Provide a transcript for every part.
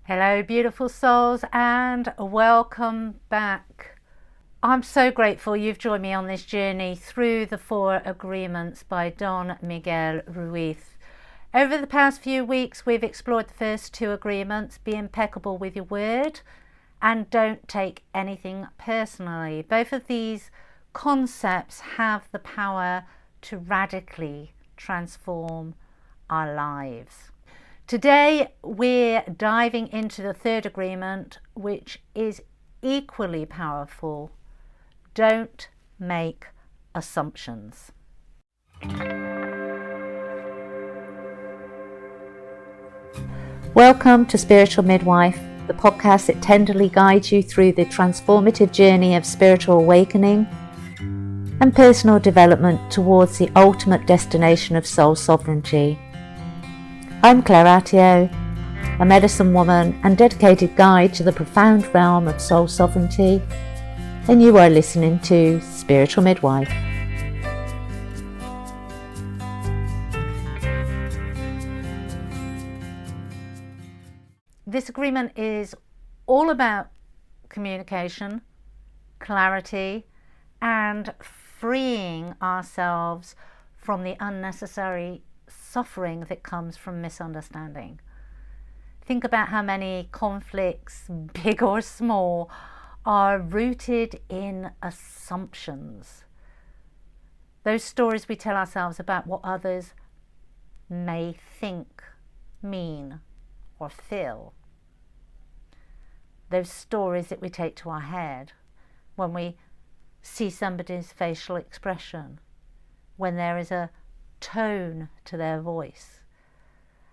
Hello, beautiful souls, and welcome back. I'm so grateful you've joined me on this journey through the 4 Agreements by Don Miguel Ruiz. Over the past few weeks, we've explored the first 2 agreements: be impeccable with your word and don't take anything personally. Both of these concepts have the power to radically transform our lives. Today we're diving into the 3rd agreement, which is equally powerful. Don't make assumptions. Welcome to Spiritual Midwife, the podcast that tenderly guides you through the transformative journey of spiritual awakening and personal development towards the ultimate destination of soul sovereignty. I'm Claire Attio, a medicine woman and dedicated guide to the profound realm of soul sovereignty, and you are listening to Spiritual Midwife. This agreement is all about communication, clarity, and freeing ourselves from the unnecessary suffering that comes from misunderstanding. Think about how many conflicts, big or small, are rooted in assumptions. Those stories we tell ourselves about what others may think, mean, or feel. Those stories that we take to our head when we see somebody's facial expression, when there is a tone to their voice,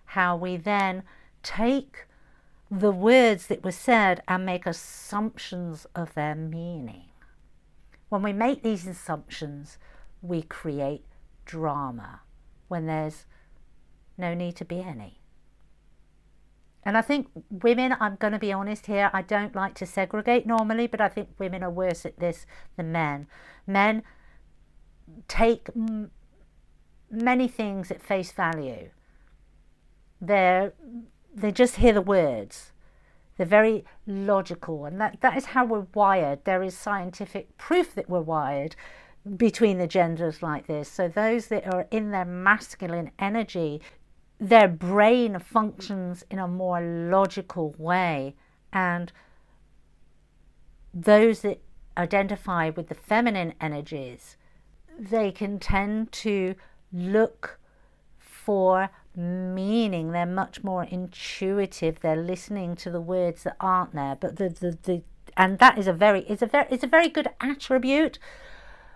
how we then take the words that were said and make assumptions of their meaning. When we make these assumptions, we create drama when there's no need to be any. And I think women, I'm going to be honest here, I don't like to segregate normally, but I think women are worse at this than men. Men take many things at face value. They just hear the words. They're very logical, and that is how we're wired. There is scientific proof that we're wired between the genders like this. So those that are in their masculine energy, their brain functions in a more logical way, and those that identify with the feminine energies, they can tend to look for meaning. They're much more intuitive. They're listening to the words that aren't there. But and that is a very good attribute,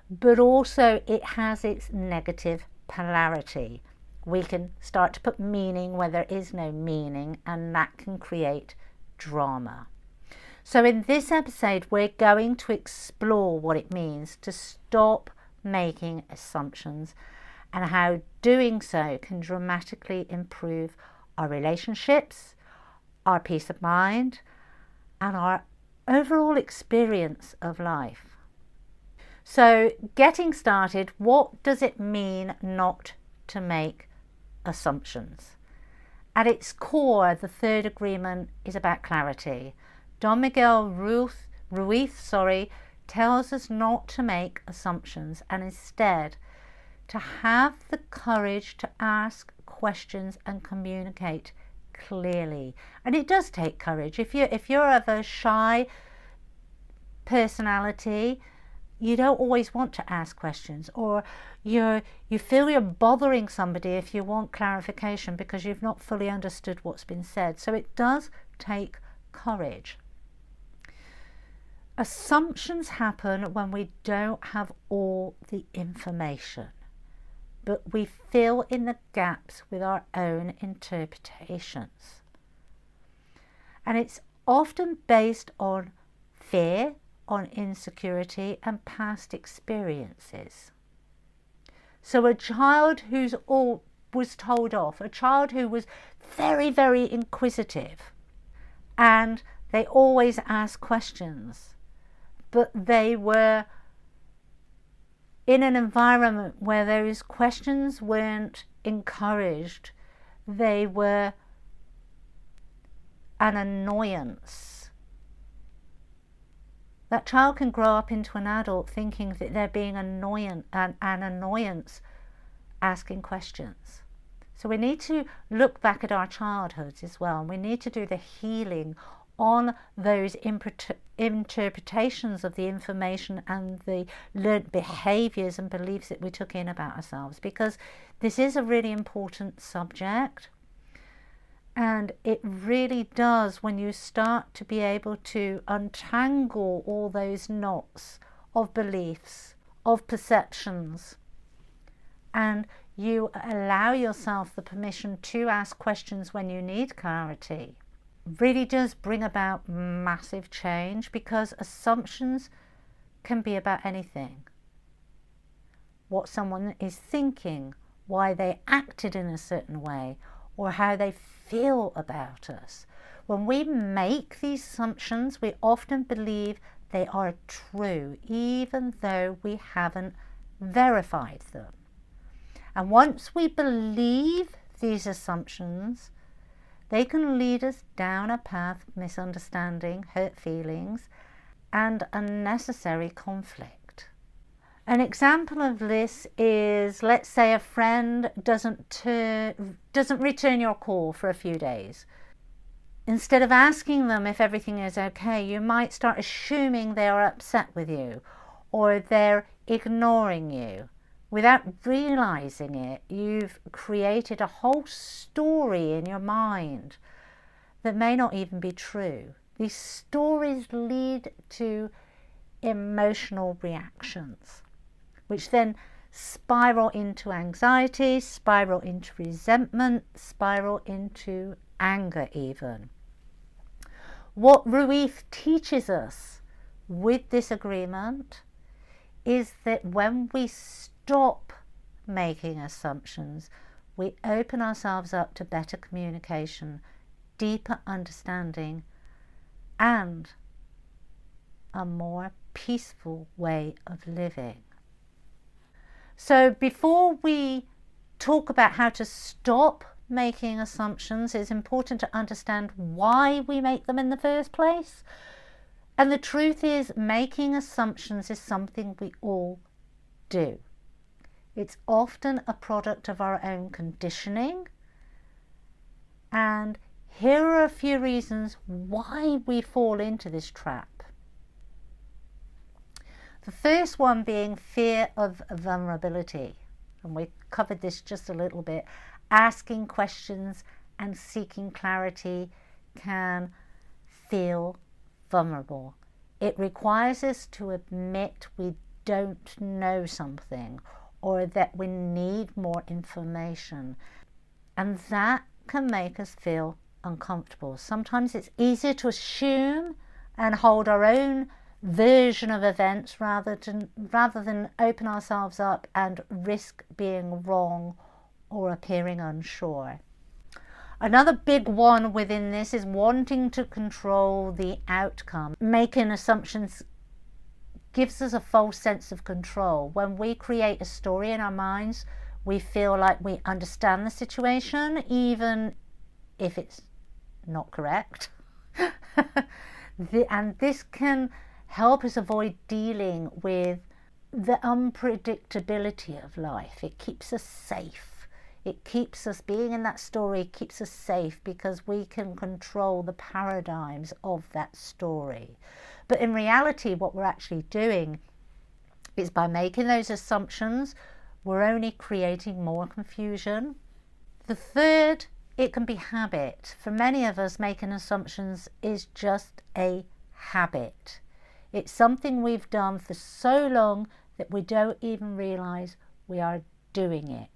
but also it has its negative polarity. We can start to put meaning where there is no meaning, and that can create drama. So in this episode, we're going to explore what it means to stop making assumptions and how doing so can dramatically improve our relationships, our peace of mind, and our overall experience of life. So getting started, what does it mean not to make assumptions? At its core, the 3rd agreement is about clarity. Don Miguel Ruiz tells us not to make assumptions and instead to have the courage to ask questions and communicate clearly. And it does take courage. If you're of a shy personality, you don't always want to ask questions, or you feel you're bothering somebody if you want clarification because you've not fully understood what's been said. So it does take courage. Assumptions happen when we don't have all the information, but we fill in the gaps with our own interpretations. And it's often based on fear, on insecurity, and past experiences. So a child was told off, a child who was very, very inquisitive, and they always asked questions, but they were in an environment where those questions weren't encouraged. They were an annoyance. That child can grow up into an adult thinking that they're being an annoyance asking questions. So we need to look back at our childhoods as well, and we need to do the healing on those interpretations of the information and the learnt behaviours and beliefs that we took in about ourselves, because this is a really important subject, and it really does, when you start to be able to untangle all those knots of beliefs, of perceptions, and you allow yourself the permission to ask questions when you need clarity, really does bring about massive change, because assumptions can be about anything. What someone is thinking, why they acted in a certain way, or how they feel about us. When we make these assumptions, we often believe they are true, even though we haven't verified them. And once we believe these assumptions, they can lead us down a path of misunderstanding, hurt feelings, and unnecessary conflict. An example of this is, let's say a friend doesn't return your call for a few days. Instead of asking them if everything is okay, you might start assuming they are upset with you, or they're ignoring you. Without realizing it, you've created a whole story in your mind that may not even be true. These stories lead to emotional reactions, which then spiral into anxiety, spiral into resentment, spiral into anger even. What Ruiz teaches us with this agreement is that when we stop making assumptions, we open ourselves up to better communication, deeper understanding, and a more peaceful way of living. So before we talk about how to stop making assumptions, it's important to understand why we make them in the first place. And the truth is, making assumptions is something we all do. It's often a product of our own conditioning. And here are a few reasons why we fall into this trap. The first one being fear of vulnerability. And we covered this just a little bit. Asking questions and seeking clarity can feel vulnerable. It requires us to admit we don't know something, or that we need more information, and that can make us feel uncomfortable. Sometimes it's easier to assume and hold our own version of events rather than open ourselves up and risk being wrong or appearing unsure. Another big one within this is wanting to control the outcome. Making assumptions gives us a false sense of control. When we create a story in our minds, we feel like we understand the situation, even if it's not correct. And this can help us avoid dealing with the unpredictability of life. It keeps us safe. It keeps us, being in that story keeps us safe, because we can control the paradigms of that story. But in reality, what we're actually doing is, by making those assumptions, we're only creating more confusion. The third, it can be habit. For many of us, making assumptions is just a habit. It's something we've done for so long that we don't even realize we are doing it.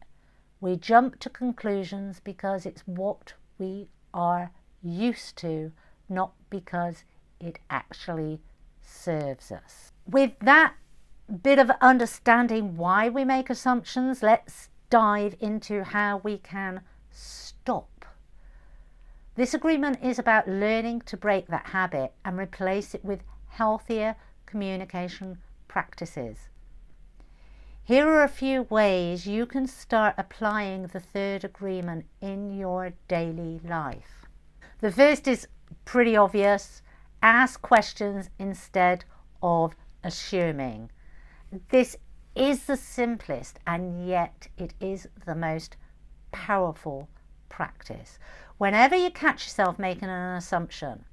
We jump to conclusions because it's what we are used to, not because it actually serves us. With that bit of understanding why we make assumptions, let's dive into how we can stop. This agreement is about learning to break that habit and replace it with healthier communication practices. Here are a few ways you can start applying the third agreement in your daily life. The first is pretty obvious. Ask questions instead of assuming. This is the simplest, and yet it is the most powerful practice. Whenever you catch yourself making an assumption,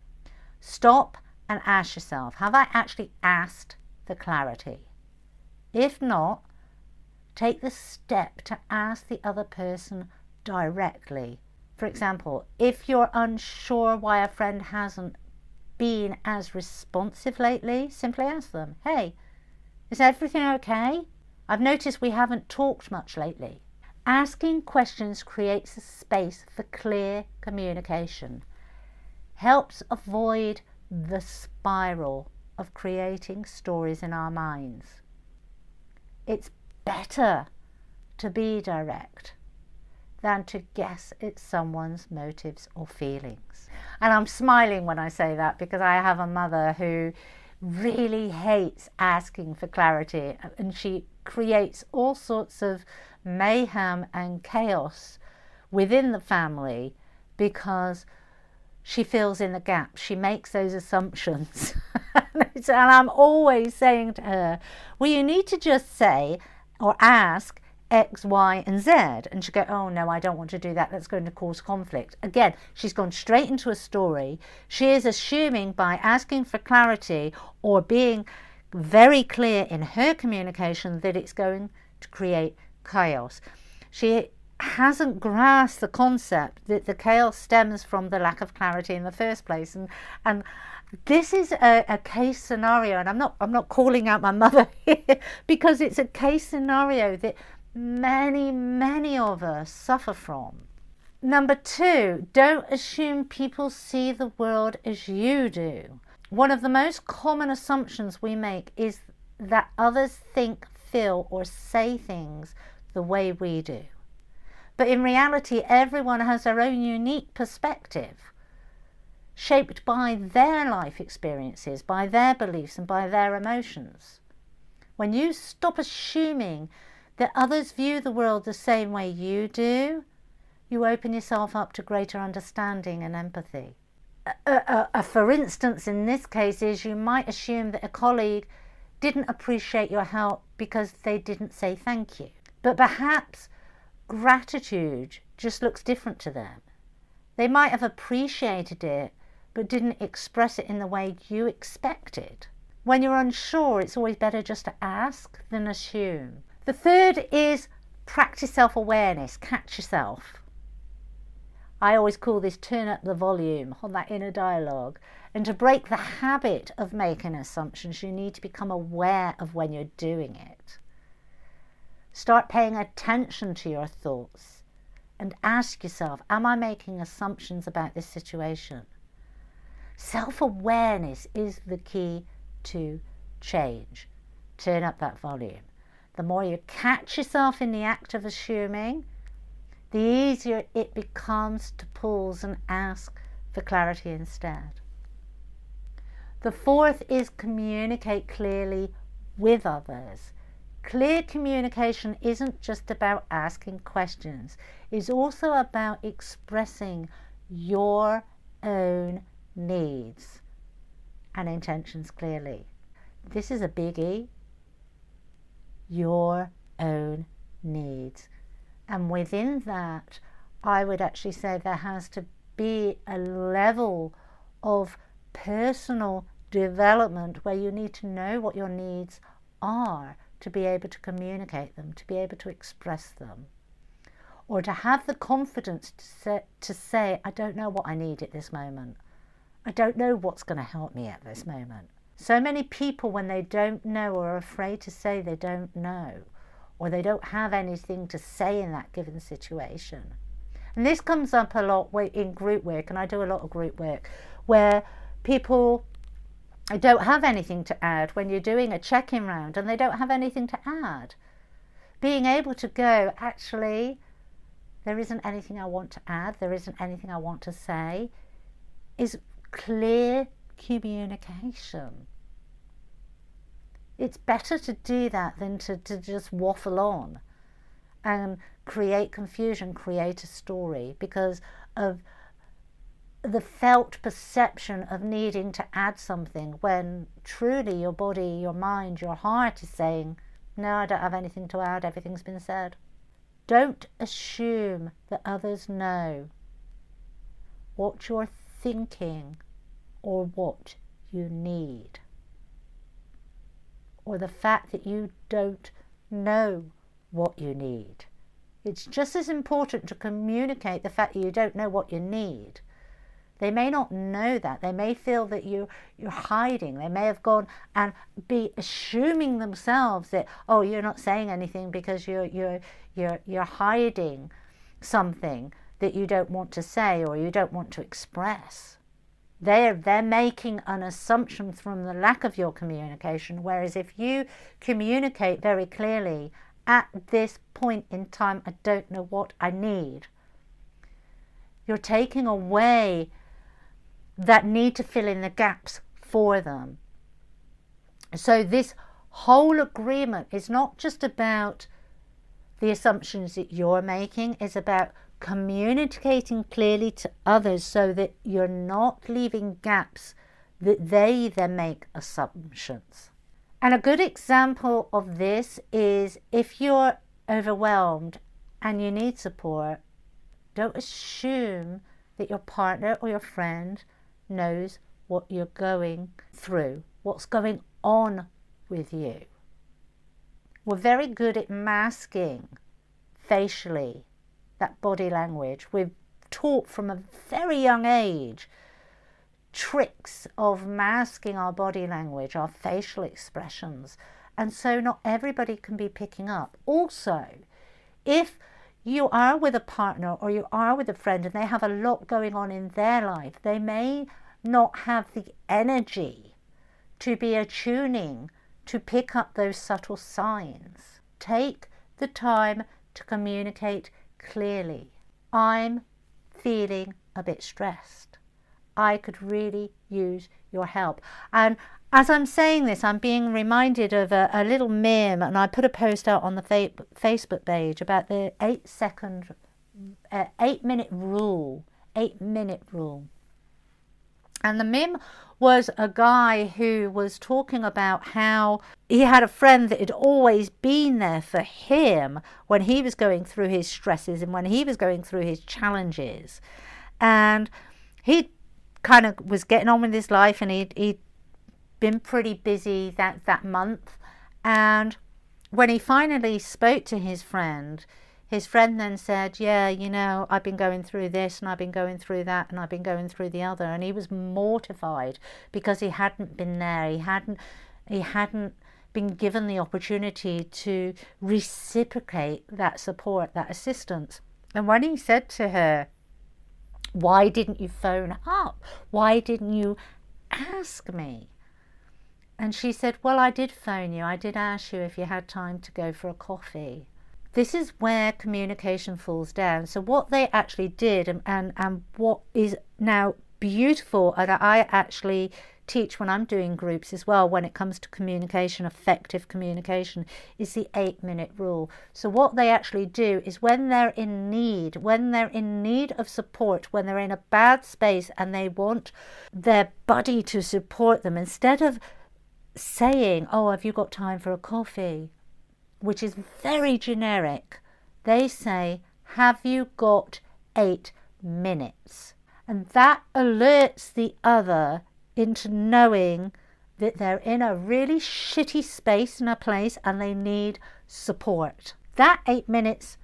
stop and ask yourself, have I actually asked for clarity? If not, take the step to ask the other person directly. For example, if you're unsure why a friend hasn't been as responsive lately, simply ask them, hey, is everything okay? I've noticed we haven't talked much lately. Asking questions creates a space for clear communication, helps avoid the spiral of creating stories in our minds. It's better to be direct than to guess at someone's motives or feelings. And I'm smiling when I say that because I have a mother who really hates asking for clarity, and she creates all sorts of mayhem and chaos within the family because she fills in the gaps. She makes those assumptions. And I'm always saying to her, well, you need to just say or ask X, Y, and Z. And she'll go, oh no, I don't want to do that. That's going to cause conflict. Again, she's gone straight into a story. She is assuming by asking for clarity or being very clear in her communication that it's going to create chaos. She hasn't grasped the concept that the chaos stems from the lack of clarity in the first place. And this is a case scenario, and I'm not calling out my mother here because it's a case scenario that many of us suffer from. Number 2, don't assume people see the world as you do. One of the most common assumptions we make is that others think, feel, or say things the way we do. But in reality, everyone has their own unique perspective, shaped by their life experiences, by their beliefs, and by their emotions. When you stop assuming that others view the world the same way you do, you open yourself up to greater understanding and empathy. For instance, in this case, is you might assume that a colleague didn't appreciate your help because they didn't say thank you. But perhaps gratitude just looks different to them. They might have appreciated it, but didn't express it in the way you expected. When you're unsure, it's always better just to ask than assume. The third is practice self-awareness, catch yourself. I always call this turn up the volume on that inner dialogue. And to break the habit of making assumptions, you need to become aware of when you're doing it. Start paying attention to your thoughts and ask yourself, am I making assumptions about this situation? Self-awareness is the key to change. Turn up that volume. The more you catch yourself in the act of assuming, the easier it becomes to pause and ask for clarity instead. The fourth is communicate clearly with others. Clear communication isn't just about asking questions. It's also about expressing your own needs and intentions clearly. This is a biggie. Your own needs. And within that, I would actually say there has to be a level of personal development where you need to know what your needs are to be able to communicate them, to be able to express them, or to have the confidence to say, I don't know what I need at this moment. I don't know what's going to help me at this moment. So many people, when they don't know, are afraid to say they don't know, or they don't have anything to say in that given situation. And this comes up a lot in group work, and I do a lot of group work, where people don't have anything to add when you're doing a check-in round and they don't have anything to add. Being able to go, actually, there isn't anything I want to add, there isn't anything I want to say, is clear communication. It's better to do that than to just waffle on and create confusion, create a story because of the felt perception of needing to add something when truly your body, your mind, your heart is saying, no, I don't have anything to add, everything's been said. Don't assume that others know what you're thinking or what you need, or the fact that you don't know what you need. It's just as important to communicate the fact that you don't know what you need. They may not know that. They may feel that you're hiding. They may have gone and be assuming themselves that, oh, you're not saying anything because you're hiding something that you don't want to say or you don't want to express. They're making an assumption from the lack of your communication, whereas if you communicate very clearly, at this point in time, I don't know what I need, you're taking away that need to fill in the gaps for them. So this whole agreement is not just about the assumptions that you're making, it's about communicating clearly to others so that you're not leaving gaps that they then make assumptions. And a good example of this is if you're overwhelmed and you need support, don't assume that your partner or your friend knows what you're going through, what's going on with you. We're very good at masking facially that body language. We've taught from a very young age tricks of masking our body language, our facial expressions, and so not everybody can be picking up. Also, if you are with a partner or you are with a friend and they have a lot going on in their life, they may not have the energy to be attuning to pick up those subtle signs. Take the time to communicate clearly. I'm feeling a bit stressed. I could really use your help. And as I'm saying this, I'm being reminded of a little meme, and I put a post out on the Facebook page about the 8-minute rule. 8-minute rule. And the meme was a guy who was talking about how he had a friend that had always been there for him when he was going through his stresses and when he was going through his challenges. And he kind of was getting on with his life, and he'd been pretty busy that month. And when he finally spoke to his friend then said, yeah, you know, I've been going through this and I've been going through that and I've been going through the other. And he was mortified because he hadn't been there. He hadn't been given the opportunity to reciprocate that support, that assistance. And when he said to her, why didn't you phone up? Why didn't you ask me? And she said, well, I did phone you. I did ask you if you had time to go for a coffee. This is where communication falls down. So what they actually did, and what is now beautiful, and I actually teach when I'm doing groups as well when it comes to communication, effective communication, is the 8-minute rule. So what they actually do is when they're in need of support, when they're in a bad space and they want their buddy to support them, instead of saying, oh, have you got time for a coffee, which is very generic, they say, have you got 8 minutes? And that alerts the other into knowing that they're in a really shitty space and a place and they need support. That 8 minutes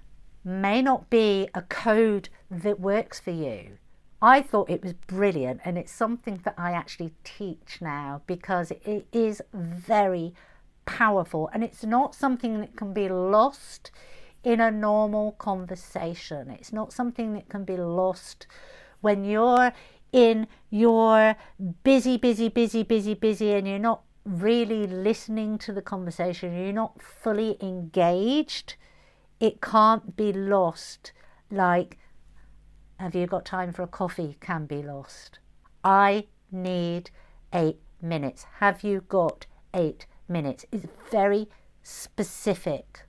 may not be a code that works for you. I thought it was brilliant, and it's something that I actually teach now because it is very powerful, and it's not something that can be lost in a normal conversation. It's not something that can be lost when you're in your busy and you're not really listening to the conversation, you're not fully engaged. It can't be lost like, have you got time for a coffee, can be lost. I need 8 minutes. Have you got 8 minutes? It's very specific.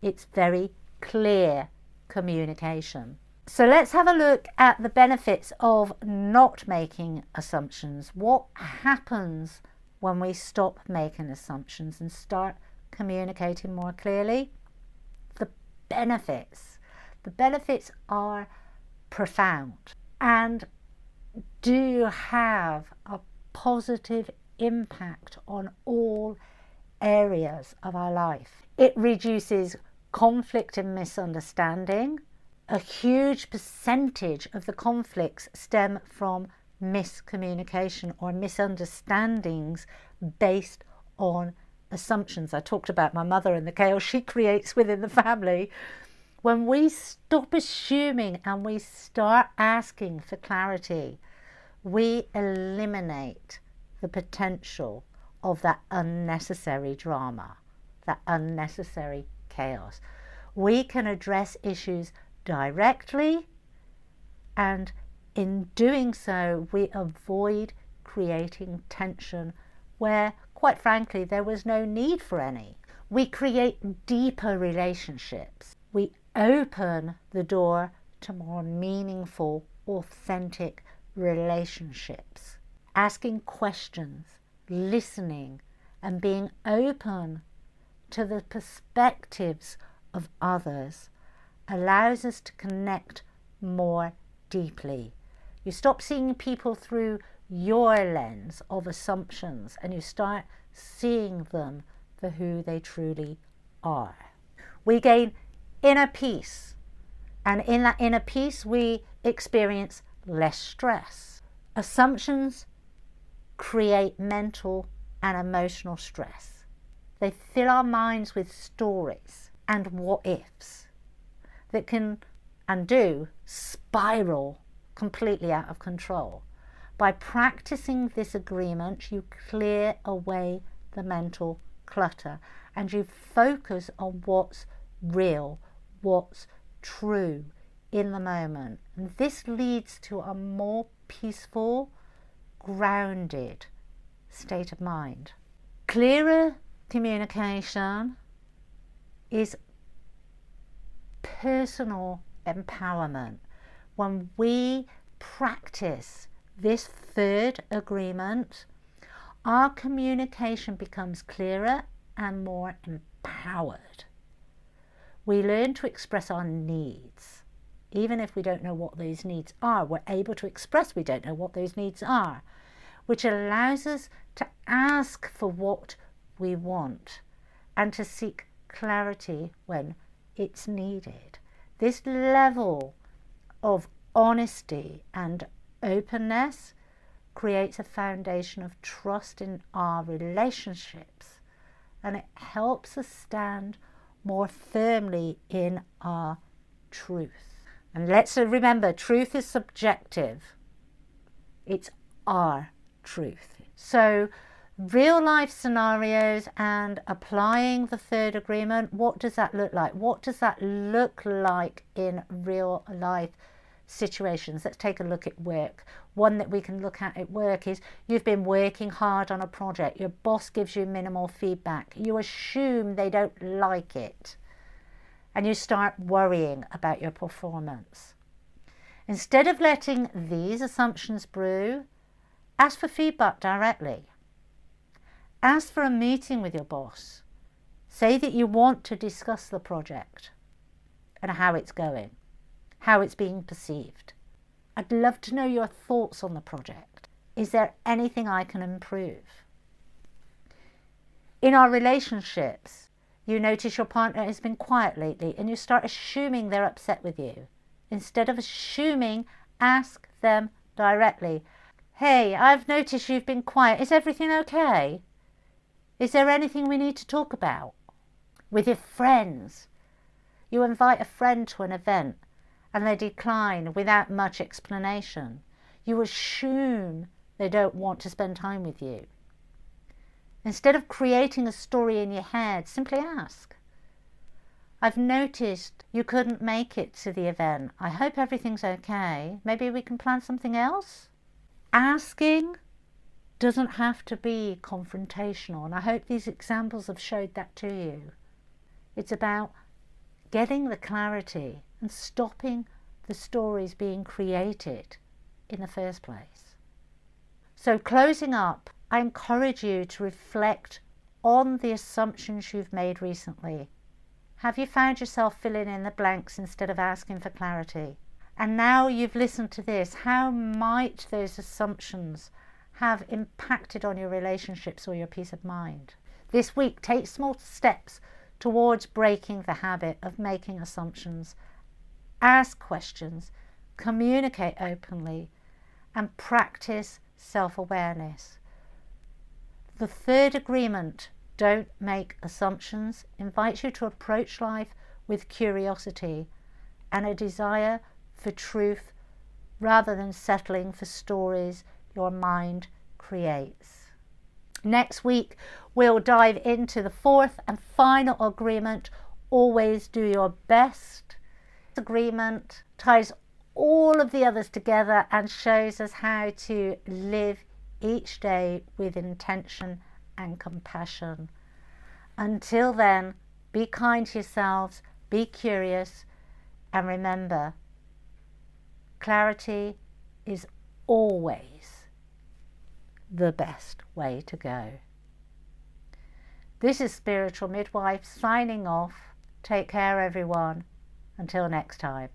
It's very clear communication. So let's have a look at the benefits of not making assumptions. What happens when we stop making assumptions and start communicating more clearly? The benefits are profound and do have a positive impact on all areas of our life. It reduces conflict and misunderstanding. A huge percentage of the conflicts stem from miscommunication or misunderstandings based on assumptions. I talked about my mother and the chaos she creates within the family. When we stop assuming and we start asking for clarity, we eliminate the potential of that unnecessary drama, that unnecessary chaos. We can address issues directly, and in doing so we avoid creating tension where, quite frankly, there was no need for any. We create deeper relationships. We open the door to more meaningful, authentic relationships. Asking questions, listening, and being open to the perspectives of others allows us to connect more deeply. You stop seeing people through your lens of assumptions and you start seeing them for who they truly are. We gain inner peace, and in that inner peace we experience less stress. Assumptions create mental and emotional stress. They fill our minds with stories and what ifs that can and do spiral completely out of control. By practicing this agreement, you clear away the mental clutter and you focus on what's real, what's true in the moment. And this leads to a more peaceful, grounded state of mind. Clearer communication is personal empowerment. When we practice this third agreement, our communication becomes clearer and more empowered. We learn to express our needs. Even if we don't know what those needs are, we're able to express we don't know what those needs are, which allows us to ask for what we want and to seek clarity when it's needed. This level of honesty and openness creates a foundation of trust in our relationships, and it helps us stand more firmly in our truth. And let's remember, truth is subjective. It's our truth. So real life scenarios and applying the third agreement, what does that look like? What does that look like in real life situations? Let's take a look at work. One that we can look at work is you've been working hard on a project. Your boss gives you minimal feedback. You assume they don't like it and you start worrying about your performance. Instead of letting these assumptions brew, ask for feedback directly. Ask for a meeting with your boss. Say that you want to discuss the project and how it's going, how it's being perceived. I'd love to know your thoughts on the project. Is there anything I can improve? In our relationships, you notice your partner has been quiet lately and you start assuming they're upset with you. Instead of assuming, ask them directly. Hey, I've noticed you've been quiet. Is everything okay? Is there anything we need to talk about? With your friends, you invite a friend to an event and they decline without much explanation. You assume they don't want to spend time with you. Instead of creating a story in your head, simply ask. I've noticed you couldn't make it to the event. I hope everything's okay. Maybe we can plan something else? Asking doesn't have to be confrontational, and I hope these examples have showed that to you. It's about getting the clarity and stopping the stories being created in the first place. So closing up, I encourage you to reflect on the assumptions you've made recently. Have you found yourself filling in the blanks instead of asking for clarity? And now you've listened to this, how might those assumptions have impacted on your relationships or your peace of mind? This week, take small steps towards breaking the habit of making assumptions. Ask questions, communicate openly, and practice self-awareness. The third agreement, don't make assumptions, invites you to approach life with curiosity and a desire for truth rather than settling for stories your mind creates. Next week, we'll dive into the fourth and final agreement, always do your best. This agreement ties all of the others together and shows us how to live each day with intention and compassion. Until then, be kind to yourselves, be curious, and remember, clarity is always the best way to go. This is Spiritual Midwife signing off. Take care, everyone. Until next time.